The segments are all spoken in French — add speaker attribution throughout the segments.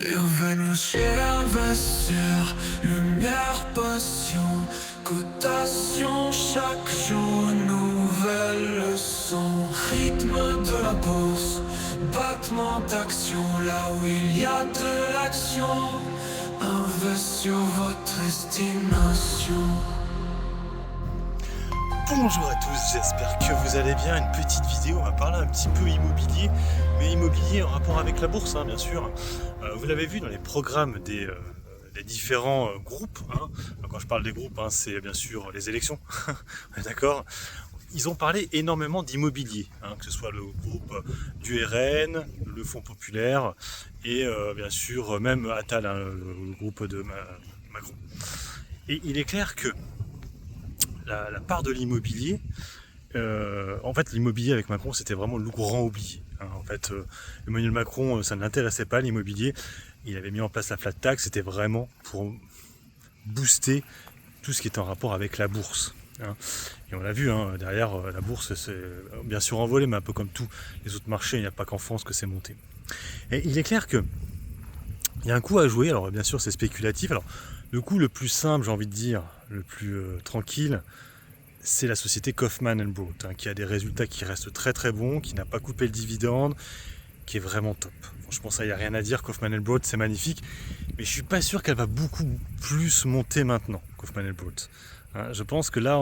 Speaker 1: Bienvenue chez l'investir, lumière, passion, cotation, chaque jour une nouvelle leçon. Rythme de la bourse, battement d'action, là où il y a de l'action. Invest sur votre estimation.
Speaker 2: Bonjour à tous, j'espère que vous allez bien. Une petite vidéo, on va parler un petit peu immobilier, mais immobilier en rapport avec la bourse, bien sûr. Vous l'avez vu dans les programmes des différents groupes. Quand je parle des groupes, c'est bien sûr les élections. D'accord. Ils ont parlé énormément d'immobilier, que ce soit le groupe du RN, le Fonds populaire et bien sûr même Attal, le groupe de Macron. Et il est clair que la part de l'immobilier, en fait l'immobilier avec Macron c'était vraiment le grand oublié. En fait, Emmanuel Macron, ça ne l'intéressait pas l'immobilier. Il avait mis en place la flat tax, c'était vraiment pour booster tout ce qui est en rapport avec la bourse. Et on l'a vu, derrière la bourse c'est bien sûr envolé, mais un peu comme tous les autres marchés, il n'y a pas qu'en France que c'est monté. Et il est clair que il y a un coup à jouer, alors bien sûr c'est spéculatif. Alors le coup le plus simple, j'ai envie de dire, le plus tranquille, c'est la société Kaufman & Broad, qui a des résultats qui restent très très bons, qui n'a pas coupé le dividende, qui est vraiment top. Franchement, ça, il n'y a rien à dire. Kaufman & Broad, c'est magnifique, mais je suis pas sûr qu'elle va beaucoup plus monter maintenant, Kaufman & Broad. Je pense que là,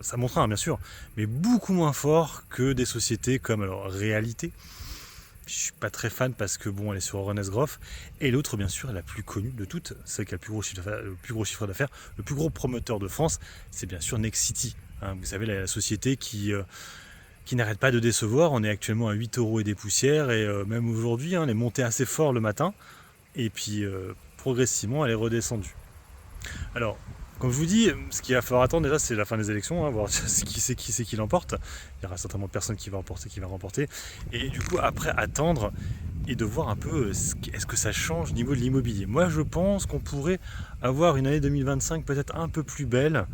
Speaker 2: ça montera, bien sûr, mais beaucoup moins fort que des sociétés comme Réalité. Je suis pas très fan parce que bon, elle est sur Ernest Groff. Et l'autre, bien sûr, la plus connue de toutes, celle qui a le plus gros chiffre d'affaires, le plus gros promoteur de France, c'est bien sûr Nexity. Vous savez, la société qui n'arrête pas de décevoir. On est actuellement à 8 € et des poussières. Et même aujourd'hui, elle est montée assez fort le matin. Et puis, progressivement, elle est redescendue. Alors, comme je vous dis, ce qu'il va falloir attendre déjà, c'est la fin des élections, voir qui c'est qui l'emporte. Il y aura certainement personne qui va remporter. Et du coup, après, attendre et de voir un peu est-ce que ça change au niveau de l'immobilier. Moi, je pense qu'on pourrait avoir une année 2025 peut-être un peu plus belle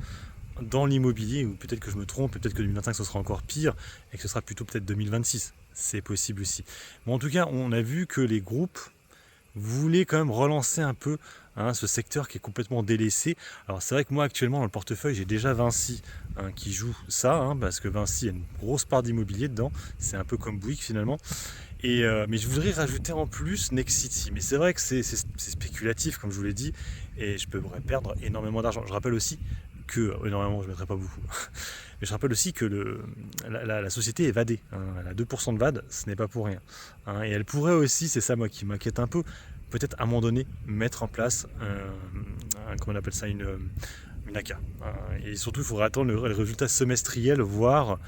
Speaker 2: dans l'immobilier, ou peut-être que je me trompe, peut-être que 2025 ce sera encore pire, et que ce sera plutôt peut-être 2026. C'est possible aussi. Mais en tout cas, on a vu que les groupes voulait quand même relancer un peu ce secteur qui est complètement délaissé. Alors c'est vrai que moi actuellement dans le portefeuille j'ai déjà Vinci qui joue ça, parce que Vinci a une grosse part d'immobilier dedans, c'est un peu comme Bouygues finalement. Et, mais je voudrais rajouter en plus Nexity. Mais c'est vrai que c'est spéculatif comme je vous l'ai dit, et je pourrais perdre énormément d'argent. Je rappelle aussi que, énormément je ne mettrai pas beaucoup, mais je rappelle aussi que la société est vadée, elle a 2% de VAD, ce n'est pas pour rien. Et elle pourrait aussi, c'est ça moi qui m'inquiète un peu, peut-être à un moment donné mettre en place comment on appelle ça, une AK. Et surtout il faudra attendre le résultat semestriel, voir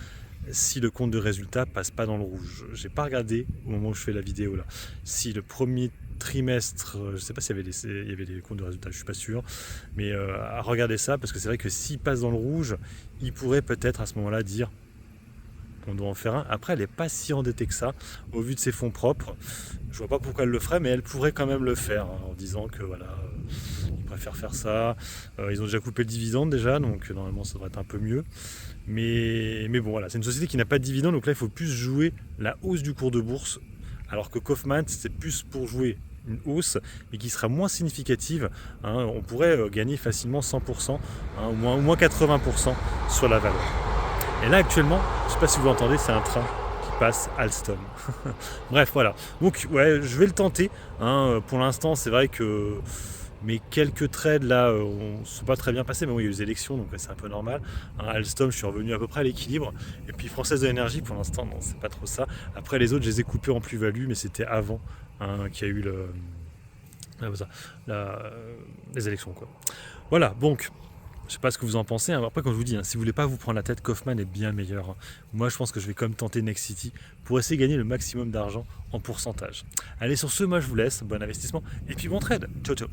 Speaker 2: si le compte de résultat passe pas dans le rouge. J'ai pas regardé au moment où je fais la vidéo là si le premier trimestre, je sais pas s'il y avait des comptes de résultats, je suis pas sûr, mais à regarder ça, parce que c'est vrai que s'il passe dans le rouge, il pourrait peut-être à ce moment-là dire on doit en faire un. Après, elle n'est pas si endettée que ça, au vu de ses fonds propres. Je vois pas pourquoi elle le ferait, mais elle pourrait quand même le faire, en disant que voilà, ils préfèrent faire ça. Ils ont déjà coupé le dividende déjà, donc normalement ça devrait être un peu mieux. Mais bon, voilà, c'est une société qui n'a pas de dividende, donc là il faut plus jouer la hausse du cours de bourse, alors que Kaufman c'est plus pour jouer une hausse, mais qui sera moins significative. On pourrait gagner facilement 100%, au moins 80% sur la valeur. Et là actuellement, je ne sais pas si vous l'entendez, c'est un train qui passe Alstom. Bref, voilà. Donc ouais, je vais le tenter. Pour l'instant, c'est vrai que mes quelques trades là ne sont pas très bien passés, mais bon, il y a eu les élections, donc c'est un peu normal. Alstom, je suis revenu à peu près à l'équilibre. Et puis Française de l'énergie, pour l'instant, non, c'est pas trop ça. Après les autres, je les ai coupés en plus-value, mais c'était avant qu'il y a eu les élections, quoi. Voilà, donc je sais pas ce que vous en pensez. Après, comme je vous dis, si vous voulez pas vous prendre la tête, Kaufman est bien meilleur. Moi, je pense que je vais quand même tenter Nexity pour essayer de gagner le maximum d'argent en pourcentage. Allez, sur ce, moi, je vous laisse. Bon investissement et puis bon trade. Ciao, ciao.